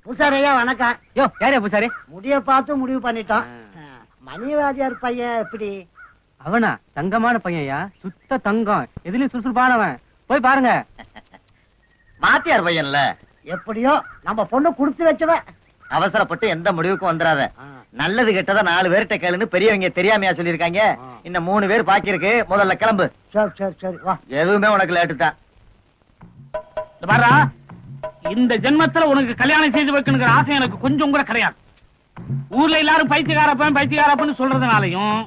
பூசாரியா வணக்கம். யோ யாரே பூசாரி? முடிய பார்த்து முடிவு பண்ணிட்டோம். மணிவாதியார் பையன் எப்படி? அவனா? தங்கமான பையன்யா, சுத்த தங்கம், எதுலயும் சுறுசுறுப்பானவன். போய் பாருங்க. மாத்தியார் பையன்ல எப்படியோ நம்ம பொண்ணு குடுத்து வச்சவன். அவசரப்பட்டு எந்த முடிவுக்கும் வந்துடாத. நல்லது கெட்டதா 4 பேர்கிட்ட கேளுன்னு பெரியவங்க தெரியாமையா சொல்லிருக்காங்க. இன்னும் 3 பேர் பாக்கி இருக்கு. முதல்ல கிளம்பு. சரி சரி சரி வா. எதுவுமே உனக்கு லேட்டு தான். பாரா, இந்த ஜென்மத்துல உனக்கு கல்யாணம் செய்து வைக்கணுங்கிற ஆசை எனக்கு கொஞ்சம் கூட கிடையாது. ஊர்ல எல்லாரும் பைத்தியக்காரப்பன் பைத்தியக்காரப்பன்னு சொல்றதுனாலையும்,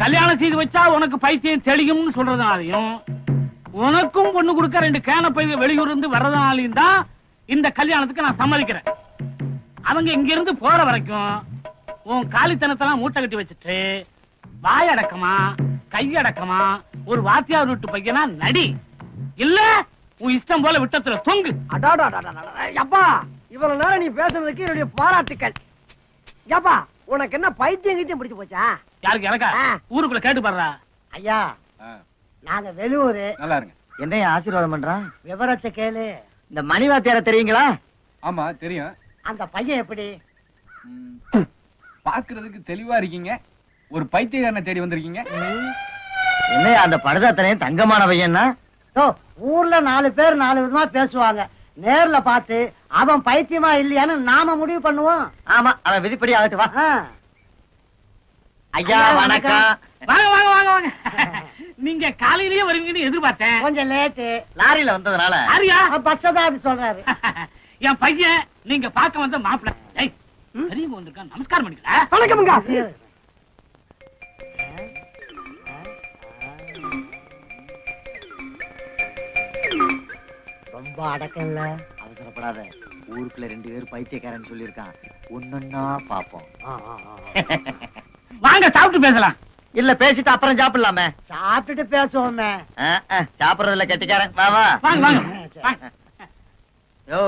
கல்யாணம் செய்து வச்சா உனக்கு பைத்தியம் தெளியும்னு சொல்றதுனாலையும், உனக்கும் பொண்ணு கொடுக்க 2 கேன பை வெளியூர் இருந்து வர்றதுனாலையும் தான் இந்த கல்யாணத்துக்கு நான் சம்மதிக்கிறேன். அவங்க இங்க இருந்து போற வரைக்கும் உன் காலித்தனத்தெல்லாம் மூட்டை கட்டி வச்சுட்டு வாயடக்கமா கையடக்கமா ஒரு வாத்தியார் வீட்டு பையனா நடி. இல்ல உன் இஷ்டம் போல விட்டத்துல தொங்கு. அப்பா, இவ்வளவு நேரம் நீ பேசுறதுக்கு என்னுடைய பாராட்டுக்கள். ஏப்பா, உனக்கு என்ன பைத்தியம் கிட்டியம் பிடிச்சு போச்சா? யாருக்கு? எனக்கா? ஊருக்குள்ள கேட்டு பாடுறா. ஐயா, நாங்க வெளியூரு. நல்லா இருங்க. என்னைய ஆசீர்வாதம் பண்றான். விவரத்தை கேளு. இந்த மணிவாத்தியார தெரியுங்களா? ஆமா தெரியும். அந்த பையன் எப்படி? பாக்குறதுக்கு தெளிவா இருக்கீங்க. ஒரு பைத்தியக்காரனை தேடி வந்திருக்கீங்க. என்னையா அந்த படுதாத்தனையும் தங்கமான பையன்னா? ஊர்ல 4 பேர் 4 விதமா பேசுவாங்க. நேர்ல பார்த்து அவன் பைத்தியமா இல்லையான்னு நாம முடிவு பண்ணுவோம். ஆமா, அவன் விதிப்படி ஆகட்டு. வா. ஐயா வணக்கம். வாங்க வாங்க வாங்க வாங்க. நீங்க காலையிலேயே வருவீங்கன்னு எதிர்பார்த்தேன். கொஞ்சம் லேட்டு. லாரியில வந்ததுனால. யாரியா? பச்சதான் அப்படி சொல்றாரு. என் பையன் நீங்க பார்க்க வந்த மாப்பிள்ளை. பெரியவங்க வந்திருக்கான், நமஸ்காரம் பண்ணிக்கல. வணக்கம்ங்க. ரொம்ப அடக்கம் இல்ல. அவசரப்படாத. ஊருக்குள்ள 2 பேர் பைத்தியக்காரன் சொல்லிருக்கான். ஒன்னொன்னா பாப்போம். வாங்க சாப்பிட்டு பேசலாம். இல்ல பேசிட்டு அப்புறம் சாப்பிடலாமே. சாப்பிட்டுட்டு பேசுவோமே. சாப்பிடறதுல கெட்டிக்காரன். வா வா. வாங்க வாங்க. யோ,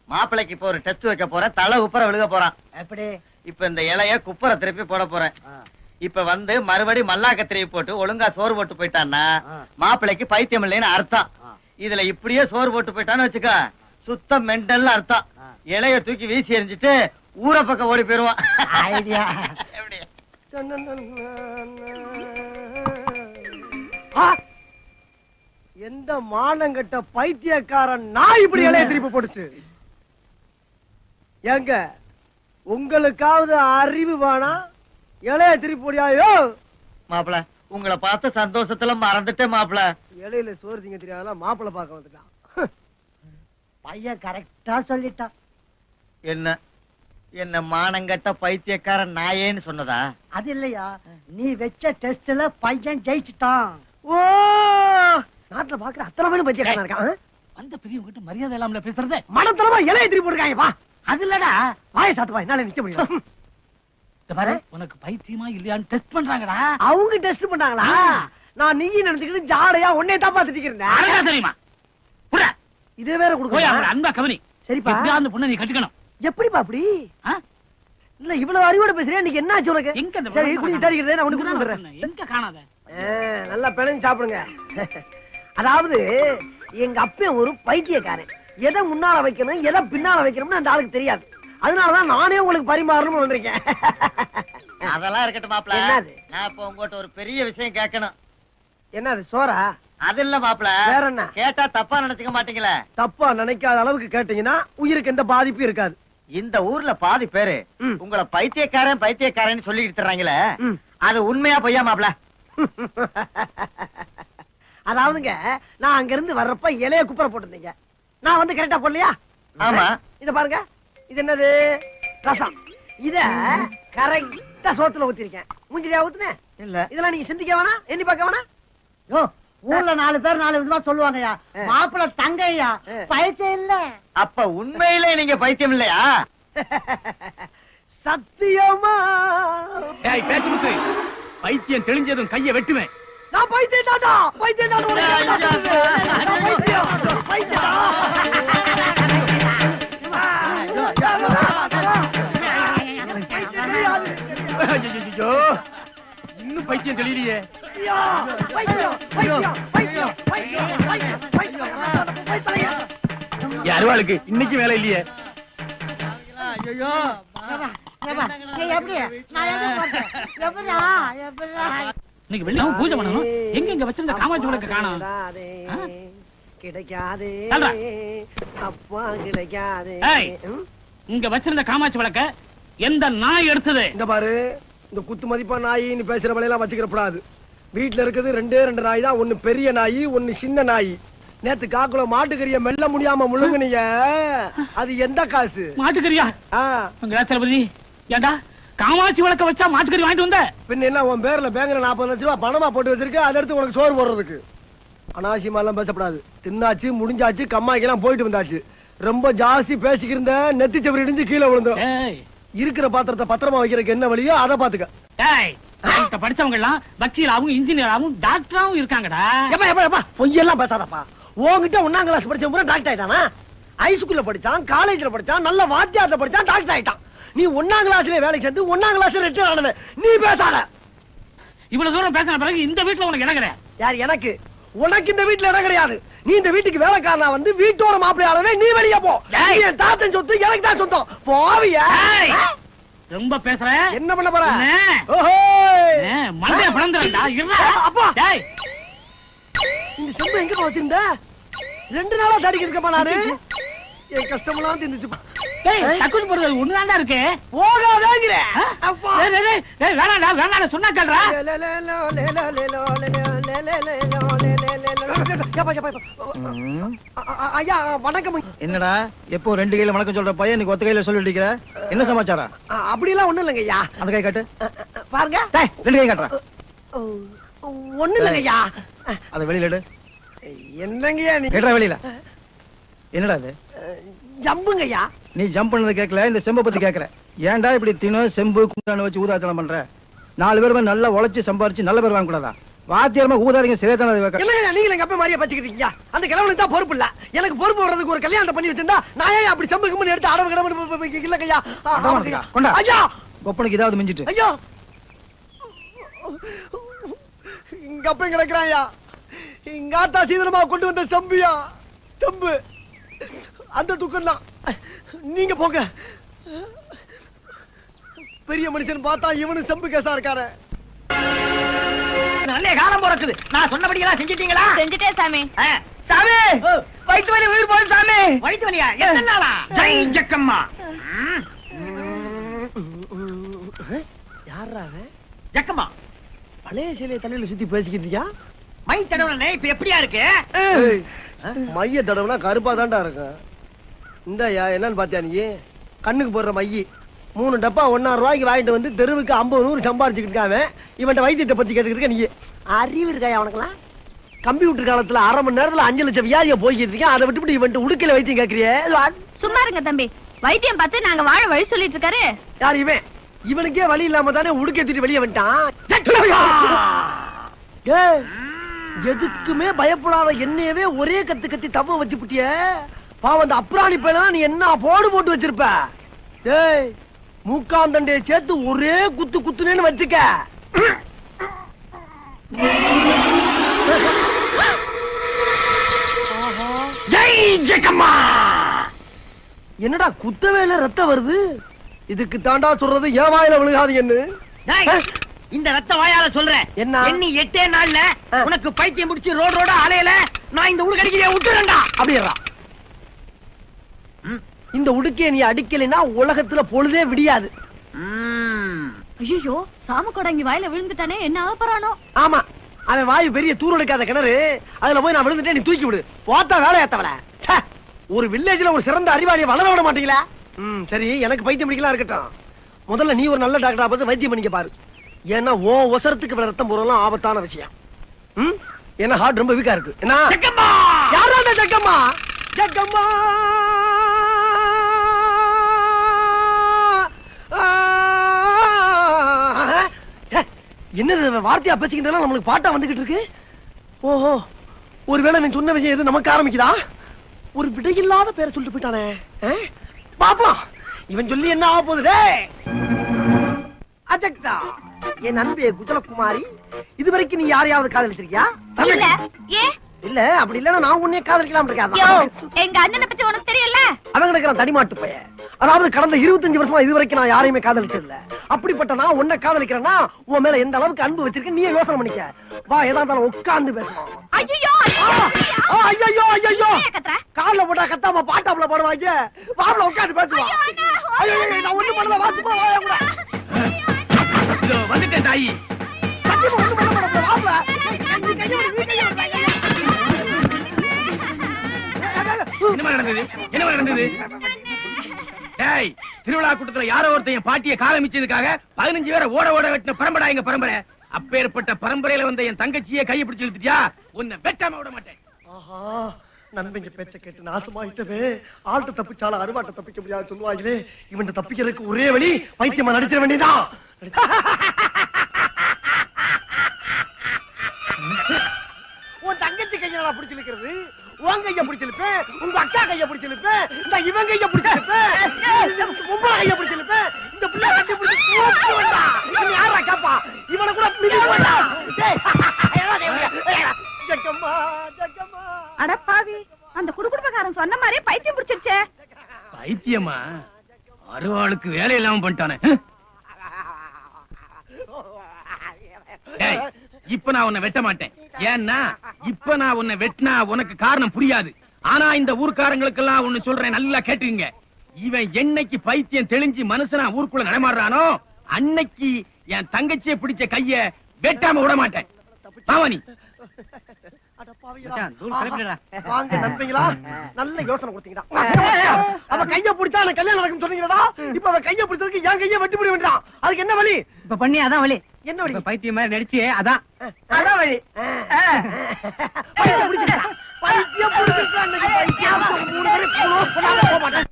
மாப்பிளைக்கு இப்ப ஒரு டெஸ்ட் வைக்க போறேன். தலை உப்பர விழுக போறான். எப்படி? இப்ப இந்த இலைய குப்பரை திருப்பி போட போறேன். இப்ப வந்து மறுபடி மல்லாக்க திருப்பி போட்டு ஒழுங்கா சோறு போட்டு போயிட்டான்னா மாப்பிளைக்கு பைத்தியம் இல்லைன்னு அர்த்தம். இதுல இப்படியே சோறு போட்டு போயிட்டான்னு வச்சுக்க, சுத்த மெண்டல் அர்த்தம். இலைய தூக்கி வீசி எறிஞ்சிட்டு ஊரை பக்கம் ஓடி போயிருவான். ஐடியா. எப்படி? எந்த மானங்கட்ட பைத்தியக்காரன் நான் இப்படி இலைய திருப்பி போடுச்சு? எங்க உங்களுக்காவது அறிவு வேணா? இலைய திருப்பி போடியாயோ? மாப்பிள, உங்களை பார்த்த சந்தோஷத்துல மறந்துட்டேன் மாப்பிள. இலையில சோறு திங்க தெரியாதா மாப்பிள பார்க்க வந்துட்டான். பையன் கரெக்டா சொல்லிட்டான். என்ன என்ன மானங்கட்ட பைத்தியக்காரன் நாயேன்னு சொன்னதா? அது இல்லையா, நீ வச்ச டெஸ்ட்ல பையன் ஜெயிச்சுட்டான். ஓ, நாட்டுல பாக்குற அத்தனை பேரும் பைத்தியக்காரன் இருக்கான். வந்த பெரியவங்க கிட்ட மரியாதை இல்லாமல பேசுறதே. மனத்தனமா இலைய திருப்பி போட்டுருக்காங்க. வா. அது இல்லடா, வாய சாத்துவா, என்னால நிக்க முடியும். பாரு, உனக்கு பைத்தியமா இல்லையான்னு டெஸ்ட் பண்றாங்கடா. அவங்க டெஸ்ட் பண்ணாங்களா? நான் நீ நினைச்சுக்கிட்டு ஜாடையா உன்னை தான் பாத்துட்டு இருந்தேன். தெரியுமா? புடா, இது வேற போய் அவர கொடுக்க. அன்பா கவனி. சரிப்பா. எப்படியா அந்த பொண்ணை நீ கட்டிக்கணும். எப்படிப்பா அப்படி? இல்ல இவ்வளவு அறிவோட பேசுறேன். இன்னைக்கு என்ன ஆச்சு உனக்கு? எங்க அந்த சரி, குடி தரிக்கிறேன். நான் உனக்கு கொடுத்துறேன். எங்க காணாத? நல்லா பிணைஞ்சு சாப்பிடுங்க. அதாவது எங்க அப்பன் ஒரு பைத்தியக்காரன். எதை முன்னால வைக்கணும் எதை பின்னால வைக்கணும்னு அந்த ஆளுக்கு தெரியாது. அதனாலதான் நானே உங்களுக்கு பரிமாறணும்னு வந்திருக்கேன். அதெல்லாம் இருக்கட்டும் மாப்பிள. என்னது? நான் இப்ப உங்ககிட்ட ஒரு பெரிய விஷயம் கேட்கணும். என்னது? சோறா? அது இல்ல மாப்பிள. வேற என்ன? கேட்டா தப்பா நினைச்சுக்க மாட்டீங்களே? தப்பா நினைக்காத அளவுக்கு கேட்டீங்கன்னா உயிருக்கு எந்த பாதிப்பும் இருக்காது. இந்த ஊர்ல பாதி பேரு உங்களை பைத்தியக்காரன் பைத்தியக்காரன் சொல்லிட்டு தர்றாங்களே, அது உண்மையா பொய்யா மாப்பிள? அதாவதுங்க, நான் அங்க இருந்து வர்றப்ப இலைய குப்பரை போட்டுருந்தீங்க. நான் வந்து கரெக்டா போடலையா? ஆமா. இத பாருங்க, இது என்னது? ரசம். இத கரெக்டா சோத்துல ஊத்திருக்கேன். மூஞ்சிலியா ஊத்துனேன்? இல்ல. இதெல்லாம் நீங்க சிந்திக்க வேணா, எண்ணி பார்க்க வேணா. யோ, ஊர்ல 4 பேர் 4 விதமா சொல்லுவாங்கயா. மாப்பிள்ள தங்கையா, பைத்தியம் இல்ல. அப்ப உண்மையிலே நீங்க பைத்தியம் இல்லையா? சத்தியமா? ஏய் பேச்சு முத்து, பைத்தியம் தெளிஞ்சதும் கையை வெட்டுவேன். நான் பைத்தியம் தாடா, பைத்தியம் தாடா. இன்னும் பைத்தியம் தெளியலையே. அருவாளுக்கு இன்னைக்கு வேலை இல்லையே. ஐயோ இன்னைக்கு வெளியே பூஜை பண்ணணும். எங்க இங்க வச்சிருந்த காமாட்சி விளக்க காணோம். கிடைக்காதே சொல்றா. அப்பா கிடைக்காதே. ஏய். இங்க வச்சிருந்த காமாட்சி விளக்க எந்த நாய் எடுத்தது? இந்த பாரு, இந்த குத்து மதிப்பா நாய் நீ பேசுற வழியெல்லாம் வச்சுக்கிறப்படாது. வீட்டுல இருக்குது ரெண்டே நாய் தான், ஒண்ணு பெரிய நாய், ஒண்ணு சின்ன நாய். நேத்து காக்குல மாட்டுக்கறிய மெல்ல முடியாம முழுங்குனீங்க, அது எந்த காசு? மாட்டுக்கறியா? தளபதி, ஏண்டா காமாட்சி விளக்க வச்சா மாட்டுக்கறி வாங்கிட்டு வந்த? பின்ன என்ன உன் பேர்ல பேங்க்ல 40 லட்சம் ரூபாய் பணமா போட்டு வச்சிருக்க, அதை எடுத்து உனக்கு சோறு போடுறதுக்கு. அனாவசியமா எல்லாம் பேசப்படாது. தின்னாச்சு, முடிஞ்சாச்சு, கம்மாய்க்கெல்லாம் போயிட்டு வந்தாச்சு. ரொம்ப ஜாஸ்தி பேசிக்கிருந்த நெத்தி செவரி இடிஞ்சு கீழே விழுந்தோம். இருக்கிற பாத்திரத்தை பத்திரமா வைக்கிறதுக்கு என்ன வழியோ அதை பாத்துக்க. படிச்சவங்க எல்லாம் வக்கீலாவும் இன்ஜினியராவும் டாக்டராவும் இருக்காங்கடா. பொய்யெல்லாம் பேசாதப்பா. உன்கிட்ட 1ஆம் கிளாஸ் படிச்ச பூரா டாக்டர் ஆயிட்டானா? ஹைஸ்கூல்ல படிச்சான், காலேஜ்ல படிச்சான், நல்ல வாத்தியார்ல படிச்சான், டாக்டர் ஆயிட்டான். நீ 1ஆம் கிளாஸ்ல வேலைக்கு சேர்ந்து 1ஆம் கிளாஸ்ல ரிட்டையர் ஆனவ. நீ பேசாத. இவ்வளவு தூரம் பேசின பிறகு இந்த வீட்டுல உனக்கு இடம் கிடையாது. யார் எனக்கு? உனக்கு இந்த வீட்டுல இடம் கிடையாது. நீ இந்த வீட்டுக்கு வேலைக்காரனா வந்து வீட்டோட மாப்பிள்ளையாளவே நீ வெளியே போ. என் தாத்தன் சொத்து எனக்கு தான் சொந்தம். போவியா? ரொம்ப பேசுற. என்ன பண்ண போற? மண்டைய பிளந்துறா. அப்பா இந்த செம்பு எங்க வச்சிருந்த? 2 நாளா தடிக்க இருக்கப்பா நானு. என் கஷ்டமெல்லாம் தின்னுச்சுப்பா. தக்குச்சு போறது ஒண்ணுதான்டா இருக்கு. போகாதேங்கிற. வேணாடா வேணாடா சொன்னா கேள்றா. ஐயா வணக்கம். என்னடா எப்போ 2 கையில வணக்கம் சொல்ற பையன் நீ ஒத்த கையில சொல்லிட்டு இருக்கிற? என்ன சமாச்சாரம்? அப்படி எல்லாம் ஒண்ணும் இல்லைங்க ஐயா. அந்த கை காட்டு. பாருங்க. 2 கை காட்டுறா. ஒண்ணும் இல்லைங்க ஐயா. அத வெளியில எடு. என்னங்கய்யா நீ? கேட்டா வெளியில. என்னடா இது? ஜம்புங்க ஐயா. நீ ஜம்ப் பண்ணது கேட்கல, இந்த செம்பை பத்தி கேட்கற. ஏன்டா இப்படி தினம் செம்பு குண்டான வச்சு ஊதாத்தனம் பண்ற? 4 பேருமே நல்லா உழைச்சு சம்பாரிச்சு நல்ல பேர் வாங்க கூடாதா? வாத்தியாரமா ஊதாரிங்க சிறைத்தானே வைக்க. இல்லங்க, நீங்க எங்க அப்பா மாதிரியே பச்சிக்கிட்டீங்க. அந்த கிழவனுக்கு தான் பொறுப்பு இல்ல. எனக்கு பொறுப்பு வர்றதுக்கு ஒரு கல்யாணம் பண்ணி வச்சிருந்தா நான் ஏன் அப்படி செம்பு கும்பு எடுத்து அடவு கிடவு இல்லங்கய்யா. கொண்டா ஐயா, ஒப்பனுக்கு ஏதாவது மிஞ்சிட்டு. ஐயா இங்க அப்ப கிடக்குறாயா. எங்க ஆத்தா சீதனமா கொண்டு வந்த செம்பியா, செம்பு. அந்த துக்கம் தான். நீங்க போங்க. பெரிய மனுஷன் பார்த்தா இவனு செம்பு கேசா இருக்காரு. நல்ல காலம் பிறக்குது. நான் சொன்னபடி எல்லாம் செஞ்சிட்டீங்களா? செஞ்சுட்டேன் சாமி. சாமி, வயிற்று வலி உயிர் போகுது சாமி. வயிற்று வலியா? எத்தனை நாளா? ஜெய் ஜக்கம்மா. யாரா ஜக்கம்மா பழைய சிலையை தலையில சுத்தி பேசிக்கிட்டு இருக்கியா? மை தடவை இப்ப எப்படியா இருக்கு? மைய தடவுனா கருப்பா தான்டா இருக்கு. இந்தயா என்னன்னு பாத்தியா நீ? கண்ணுக்கு போடுற மைய 3 டப்பா 1,000 ரூபாய்க்கு வாங்கிட்டு வந்து தெருவுக்கு 50 100 சம்பாரிச்சுக்கிட்டு இருக்காங்க. இவன்ட்ட வைத்தியத்தை பத்தி கேட்டுக்கிட்டு இருக்க நீ. அறிவு இருக்காயா அவனுக்குலாம்? கம்ப்யூட்டர் காலத்துல 1/2 மணி நேரத்துல 5 லட்சம் வியாதியை போய்கிட்டு இருக்கேன். அதை விட்டுவிட்டு இவன்ட்டு உடுக்கையில வைத்தியம் கேட்கறியே. சும்மா இருங்க தம்பி. வைத்தியம் பார்த்து நாங்க வாழ வழி சொல்லிட்டு இருக்காரு. யார் இவன்? இவனுக்கே வழி இல்லாம தானே உடுக்கை தூக்கி வெளியே வந்துட்டான். எதுக்குமே பயப்படாத என்னையவே ஒரே கத்து கத்தி தவ வச்சு புட்டிய. பாவம் அந்த அப்ராணி பையனா நீ என்ன போடு போட்டு வச்சிருப்ப. டேய், மூக்காந்தண்டைய சேர்த்து ஒரே குத்து குத்துனேன்னு வச்சுக்க. ஜெய் ஜக்கம்மா. என்னடா குத்தவேல ரத்தம் வருது? இதுக்கு தாண்டா சொல்றது ஏன் வாயில விழுகாதீங்கன்னு. இந்த ரத்த வாயால சொல்றேன். என்ன? எண்ணி 8 நாள்ல உனக்கு பைத்தியம் முடிச்சு ரோடு ரோட அலையல நான் இந்த ஊருக்கு அடிக்கிறேன் விட்டுறேன்டா. அப்படியா? இந்த உடுக்கைய நீ அடிக்கலைன்னா உலகத்துல பொழுதே விடியாது. ஐயோ, சாம கொடங்கி வாயில விழுந்துட்டானே, என்ன ஆபரானோ? ஆமா, அவன் வாயு பெரிய தூரடுக்காத கிணறு. அதுல போய் நான் விழுந்துட்டேன், நீ தூக்கி விடு. போத்தா வேலையாத்தவள. ஒரு வில்லேஜ்ல ஒரு சிறந்த அறிவாளியை வளர விட மாட்டீங்களா? சரி, எனக்கு பைத்தியம் பிடிக்கலாம் இருக்கட்டும். முதல்ல நீ ஒரு நல்ல டாக்டரா பார்த்து வைத்தியம் பண்ணிக்க பாரு. ஏன்னா ஓ ஒசரத்துக்கு ரத்தம் போறலாம் ஆபத்தான விஷயம். ஏன்னா ஹார்ட் ரொம்ப வீக்கா இருக்கு. என்ன யாரா ஜக்கம்மா? ஜக்கம்மா என்ன வார்த்தையா பேசிக்கிட்டு நம்மளுக்கு பாட்டா வந்துகிட்டு இருக்கு. ஓஹோ, ஒருவேளை நீ சொன்ன விஷயம் எது நமக்கு ஆரம்பிக்குதா? ஒரு விடையில்லாத பேரை சொல்லிட்டு போயிட்டானே. பாப்பா, இவன் சொல்லி என்ன ஆக போகுது? அஜக்தா, என் அன்பே குஜலகுமாரி, இதுவரைக்கும் நீ யாரையாவது காதலிச்சிருக்கியா? இல்ல. ஏ இல்ல, அப்படி இல்லன்னா நான் உன்னைய காதலிக்கலாம் இருக்காதா? எங்க அண்ணனை பத்தி உனக்கு தெரியல. அவன் கிடக்கிறான் தடிமாட்டு பையன். அதாவது கடந்த 25 வருஷமா இது வரைக்கும் நான் யாரையுமே காதலிச்சது இல்ல. அப்படிப்பட்ட நான் உன்னை காதலிக்கிறேன்னா உன் மேல எந்த அளவுக்கு அன்பு வச்சிருக்க நீயே யோசனை பண்ணிக்க. வா, ஏதா இருந்தாலும் உட்கார்ந்து பேசலாம். ஐயோ ஐயோ ஐயோ கால்ல போட்டா கத்தாம பாட்டாப்புல போடுவாங்க. வாப்ல உட்கார்ந்து பேசுவா. ஐயோ நான் ஒண்ணு பண்ணல, வாசுமா வாயா கூட. இதோ வந்துட்டேன் தாயி. சத்தியமா ஒண்ணு பண்ணல மாட்டேன் வாப்ல. என்ன நடந்தது? என்ன நடந்தது? டேய், திருவிழா கூட்டத்துல யாரோ ஒருத்தன் என் பாட்டியை காலமிச்சதுக்காக 15 பேரை ஓட ஓட வெட்டின பரம்பரை எங்க பரம்பரை. அப்பேற்பட்ட பரம்பரையில வந்த என் தங்கச்சியை கையை பிடிச்சு இழுத்துட்டியா? உன்னை வெட்டாம விட மாட்டேன். ஆஹா, நண்பங்க பேச்ச கேட்டு நாசமாயிட்டவே. ஆள்கிட்ட தப்பிச்சாலும் அருவாட்ட தப்பிக்க முடியாது சொல்லுவாங்களே. இவன் தப்பிக்கிறதுக்கு ஒரே வழி பைத்தியமா நடிச்சிட வேண்டியதான். உன் தங்கச்சி கையை பிடிச்சிருக்கிறது, உன் கைய பிடிச்சிருப்பேன், உங்க அக்கா கைய பிடிச்சிருப்பேன், இந்த இவன் கைய பிடிச்சிருப்பேன், உங்க கைய பிடிச்சிருப்பேன். இந்த பிள்ளை கட்டி பிடிச்சி யாரா கேப்பா? இவனை கூட ஜக்கம்மா ஜக்கம்மா. அடப்பாவி, அந்த குடுகுடுப்பக்காரன் சொன்ன மாதிரி பைத்தியம் பிடிச்சிருச்சே. பைத்தியமா? அருவாளுக்கு வேலை இல்லாம பண்ணிட்டானே. டேய், இப்ப நான் உன்னை வெட்ட மாட்டேன். ஏன்னா இப்ப நான் உன்னை வெட்டினா உனக்கு காரணம் புரியாது. ஆனா இந்த ஊர்க்காரங்களுக்கெல்லாம் ஒண்ணு சொல்றேன், நல்லா கேட்டுங்க. இவன் என்னைக்கு பைத்தியம் தெளிஞ்சு மனுஷனா ஊருக்குள்ள நடமாடுறானோ அன்னைக்கு என் தங்கச்சியை பிடிச்ச கைய வெட்டாம விட மாட்டேன். பாவனி வாங்க நண்பங்களா, நல்ல யோசனை கொடுத்தீங்கடா. அவ கைய பிடிச்சா எனக்கு கல்யாணம் நடக்கும் சொன்னீங்கடா. இப்ப அவ கைய பிடிச்சதுக்கு என் கைய வெட்டி முடிய வேண்டாம். அதுக்கு என்ன வழி? இப்ப பண்ணி அதான் வழி. என்ன வழி? பைத்தியம் மாதிரி நடிச்சு அதான் அதான் வழி. பைத்தியம் பிடிச்சிருக்கா? பைத்தியம் பிடிச்சிருக்கா? அன்னைக்கு பைத்தியம் 3 பேரும் க்ளோஸ் பண்ணாம போக மாட்டேன்.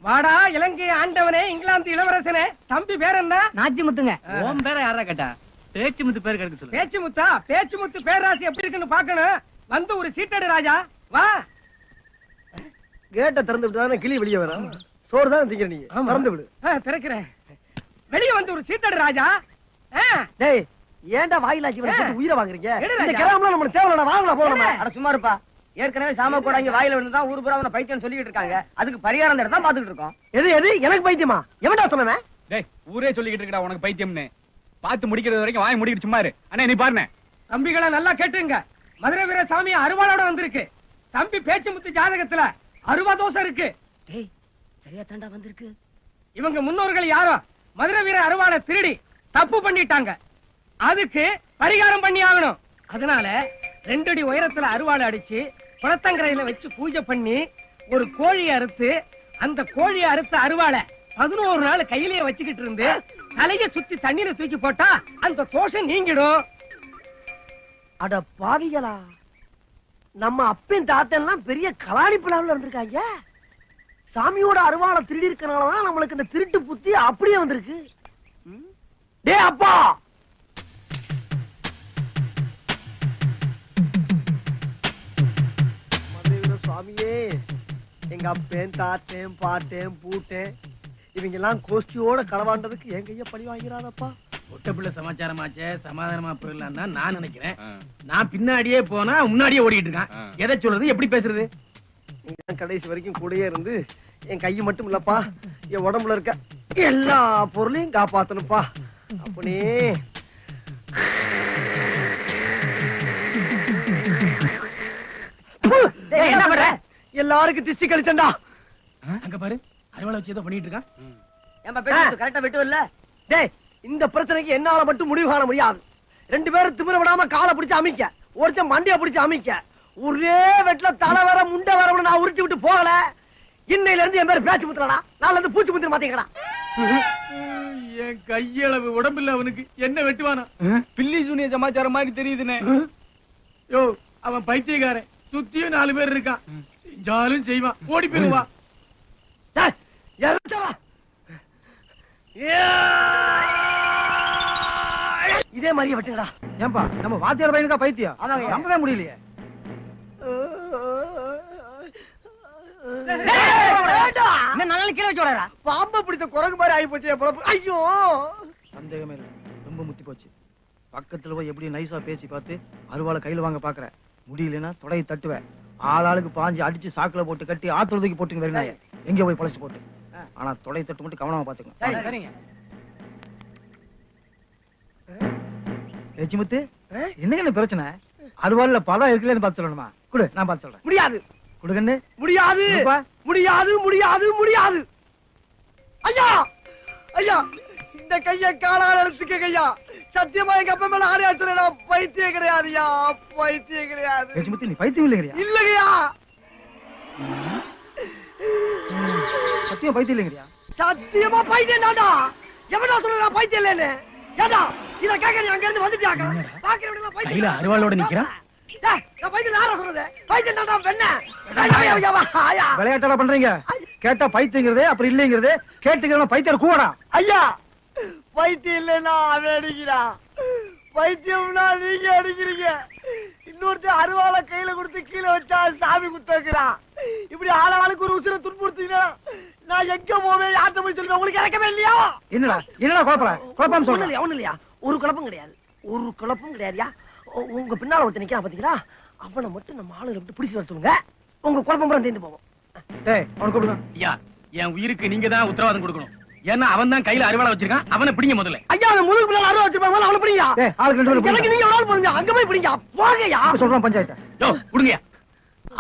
வாடா இலங்கை ஆண்டவனே, இங்கிலாந்து இளவரசனே, தம்பி பேர் என்ன? நாச்சி முத்துங்க. ஓம் பேர யாரா கேட்டா? பேச்சு முத்து பேர் கிடக்கு சொல்லு. பேச்சு முத்தா? பேச்சு முத்து பேராசி எப்படி இருக்குன்னு பாக்கணும். வந்து ஒரு சீட்டடு ராஜா, வா. கேட்ட திறந்து விட்டு கிளி வெளியே வரும். சோறு தான் திங்கிற நீ, திறந்து விடு. திறக்கிறேன். வெளியே வந்து ஒரு சீட்டடு ராஜா. டேய், ஏன்டா வாயிலாக்கி வந்து உயிரை வாங்குறீங்க? எடு இந்த ராஜா. கிராமல நம்ம தேவலடா, வாங்கலாம் போலாம். அட சும்மா இருப்பா. ஏற்கனவே சாம கூட இங்க வாயில விழுந்தா ஊரு பூரா அவன பைத்தியம் சொல்லிட்டு இருக்காங்க. அதுக்கு பரிகாரம் தேட தான் பாத்துக்கிட்டு இருக்கோம். எது எது எனக்கு பைத்தியமா? எவன்டா சொன்னவன்? டேய், ஊரே சொல்லிக்கிட்டு இருக்கடா உனக்கு பைத்தியம்னு. பார்த்து முடிக்கிறது வரைக்கும் வாய் முடிக்கிட்டு சும்மா இரு. அண்ணா நீ பாருங்க. தம்பிகளை நல்லா கேட்டுங்க. மதுரை வீர சாமி அருவாளோட வந்திருக்கு. தம்பி பேச்சு முத்து ஜாதகத்துல அருவா தோசை இருக்கு. டேய், சரியா தாண்டா வந்திருக்கு. இவங்க முன்னோர்கள் யாரோ மதுரை வீர அருவாளை திருடி தப்பு பண்ணிட்டாங்க. அதுக்கு பரிகாரம் பண்ணி ஆகணும். அதனால 2 அடி உயரத்துல அருவாளை அடிச்சு குளத்தங்கரையில வச்சு பூஜை பண்ணி ஒரு கோழியை அறுத்து அந்த கோழியை அறுத்த அருவாளை 11 நாள் கையிலேயே வச்சுக்கிட்டு இருந்து தலைய சுத்தி தண்ணீரை தூக்கி போட்டா அந்த தோஷம் நீங்கிடும். அட பாவிகளா, நம்ம அப்பன் தாத்தெல்லாம் பெரிய கலாணி பிளாவில் இருந்திருக்காங்க. சாமியோட அருவாளை திருடி இருக்கனாலதான் நம்மளுக்கு இந்த திருட்டு புத்தி அப்படியே வந்திருக்கு. டே அப்பா, சுவாமியே, எங்க அப்பேன் தாத்தேன் பாட்டேன் பூட்டேன் இவங்க எல்லாம் கோஷ்டியோட களவாண்டதுக்கு என் கைய பழி வாங்கிறானப்பா. ஒட்டப்பிள்ளை சமாச்சாரமாச்சே, சமாதானமா போயிடலாம் தான் நான் நினைக்கிறேன். நான் பின்னாடியே போனா முன்னாடியே ஓடிட்டு இருக்கான். எதை சொல்றது, எப்படி பேசுறது? நீங்க கடைசி வரைக்கும் கூடயே இருந்து என் கையை மட்டும் இல்லப்பா, என் உடம்புல இருக்க எல்லா பொருளையும் காப்பாத்தணும்ப்பா. அப்பனே என்ன பண்ற? எல்லாருக்கும் திஷ்டி கழிச்சண்டா. அங்க பாரு, அறுவலை வச்சு ஏதோ பண்ணிட்டு இருக்கான். கரெக்டா விட்டு வரல. டேய், இந்த பிரச்சனைக்கு என்னால மட்டும் முடிவு காண முடியாது. 2 பேரும் திமிர விடாம காலை பிடிச்சு அமைக்க, ஒருத்தன் மண்டைய பிடிச்சு அமைக்க. ஒரே வெட்ல தலை வர முண்டை வர நான் உருட்டி விட்டு போகல. இன்னையில இருந்து என் பேர் பேச்சு முத்துறடா, நாளைல இருந்து பூச்சி முத்திர மாத்தீங்கடா. என் கையளவு உடம்பில்ல அவனுக்கு என்ன வெட்டுவானா? பில்லி சூனிய சமாச்சாரம் மாதிரி தெரியுதுனே. யோ, அவன் பைத்தியக்காரன். சுத்தியும் 4 பேர் இருக்கான். செஞ்சாலும் செய்வான். ஓடி போயிருவா. இதே மாதிரியே வெட்டுங்கடா. ஏன்பா நம்ம வாத்தியார் பையனுக்கா பைத்தியம்? நம்பவே முடியலையே. பாம்பை பிடிச்ச குரங்கு மாதிரி ஆகி போச்சு. ஐயோ, சந்தேகமே இல்ல, ரொம்ப முத்தி போச்சு. பக்கத்துல போய் எப்படி நைஸா பேசி பார்த்து அருவாளை கையில வாங்க பாக்குற. முடியலன்னா தொடையை தட்டுவேன். ஆளாளுக்கு பாஞ்சு அடிச்சு சாக்குல போட்டு கட்டி ஆத்துறதுக்கு போட்டுங்க வெறிநாய. எங்க போய் பழச்சு போட்டு. ஆனா தொலை தட்டு மட்டும் கவனமா பாத்துக்கணும். சரிங்க. ஏச்சிமுத்து என்னங்க பிரச்சனை? அறுவாள்ல பதம் இருக்குல்லன்னு பார்த்து சொல்லணுமா? குடு, நான் பார்த்து சொல்றேன். முடியாது குடுங்கன்னு. முடியாது முடியாது முடியாது முடியாது. ஐயா ஐயா, இந்த கைய காலால எடுத்துக்க ஐயா. சத்தியமா எங்க அப்பா மேல ஆணை ஆச்சுறா. பைத்தியம் கிடையாதுயா, பைத்தியம் கிடையாது. ஏச்சிமுத்து நீ பைத்தியம் இல்லைங்கறியா? இல்லையா, சத்தியம் பைத்தியம் இல்லைங்கறியா? சத்தியமா பைத்தியம் தான்டா. எவனா சொல்றா பைத்தியம் இல்லன்னு? ஏடா இத கேக்க நீ அங்க இருந்து வந்துட்டியாங்க. பாக்குறவங்க பைத்தியம் கையில அறுவாளோட நிக்கிறான். டேய், நான் பைத்தியம் யாரா சொல்றது? பைத்தியம் தான்டா வெண்ண. ஐயா விளையாட்டா பண்றீங்க? கேட்டா பைத்தியங்கிறதே அப்புறம் இல்லைங்கிறதே கேட்டுக்கிறவன பைத்தியம் கூவடா. ஐயா, பைத்தியம் இல்லன்னா அவன் அடிக்கிறான், பைத்தியம்னா நீங்க அடிக்கிறீங்க. இன்னொருத்தர் அருவாளை கையில கொடுத்து கீழே வச்சா சாமி குத்துக்கிறான். இப்படி ஆளாளுக்கு ஒரு உசுரை துன்புறுத்தீங்கன்னா நான் எங்க போவேன், யார்கிட்ட போய் சொல்லுவேன்? உங்களுக்கு இறக்கவே இல்லையா? என்னடா என்னடா குழப்பம் ஒண்ணு இல்லையா, ஒண்ணு இல்லையா, ஒரு குழப்பம் கிடையாது, ஒரு குழப்பம் கிடையாதுயா. உங்க பின்னால ஒருத்தர் நிக்கிறான் பாத்தீங்களா, அவனை மட்டும் நம்ம ஆளுகளை விட்டு பிடிச்சு வர சொல்லுங்க. உங்க குழப்பம் பூரா தீர்ந்து போவோம். டேய் அவன் கூப்பிடுங்க. ஐயா, என் உயிருக்கு நீங்க தான் உத்தரவாதம் கொடுக்கணும். ஏன்னா அவன் தான் கையில அறுவாளை வச்சிருக்கான். அவனை பிடிங்க முதல்ல. ஐயா, அவன் முதுகு பின்னால அருவா வச்சிருப்பாங்க, அவனை பிடிங்க. டேய் ஆளுக்கு ரெண்டு பேரும் எனக்கு நீங்க ஒரு ஆள் போறீங்க, அங்க போய் பிடிங்க. போங்கயா சொல்றான் பஞ்சாயத்து. யோ கொடுங்க.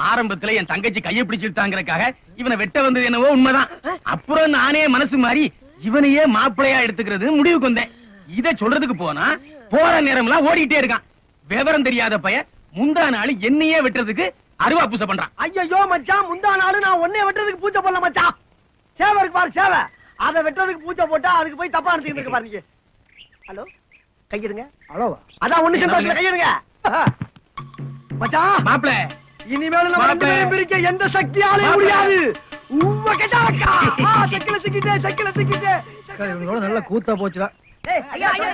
ஆரம்பத்துல என் தங்கச்சி கையை பிடிச்சிட்டாங்கறக்காக இவனை வெட்ட வந்தது என்னவோ உண்மைதான். அப்புறம் நானே மனசு மாறி இவனையே மாப்பிளையா எடுத்துக்கிறது முடிவுக்கு வந்தேன். இத சொல்றதுக்கு போனா போற நேரம்லாம் ஓடிட்டே இருக்கான். விவரம் தெரியாத பைய முந்தா நாள் என்னையே வெட்டுறதுக்கு அருவா பூசை பண்றான். ஐயோ மச்சான், முந்தா நாள் நான் ஒன்னே வெட்டுறதுக்கு பூஜை போடல மச்சான். சேவை இருக்கு பாரு, சேவை. அதை வெட்டுறதுக்கு பூஜை போட்டா அதுக்கு போய் தப்பா நடத்திட்டு இருக்கு பாருங்க. ஹலோ, கையிடுங்க. அவ்வளவா? அதான் ஒண்ணு சந்தோஷம், கையிடுங்க மச்சான். மாப்பிள இனிமேல் நம்ம ரெண்டு பேரையும் பிரிக்க எந்த சக்தியாலே முடியாது. உவ்வ கெட்டா வைக்கா. சக்கில சிக்கிட்டே, சக்கில சிக்கிட்டே. இவங்களோட நல்ல கூத்தா போச்சுடா. ஏய் ஐயா ஐயா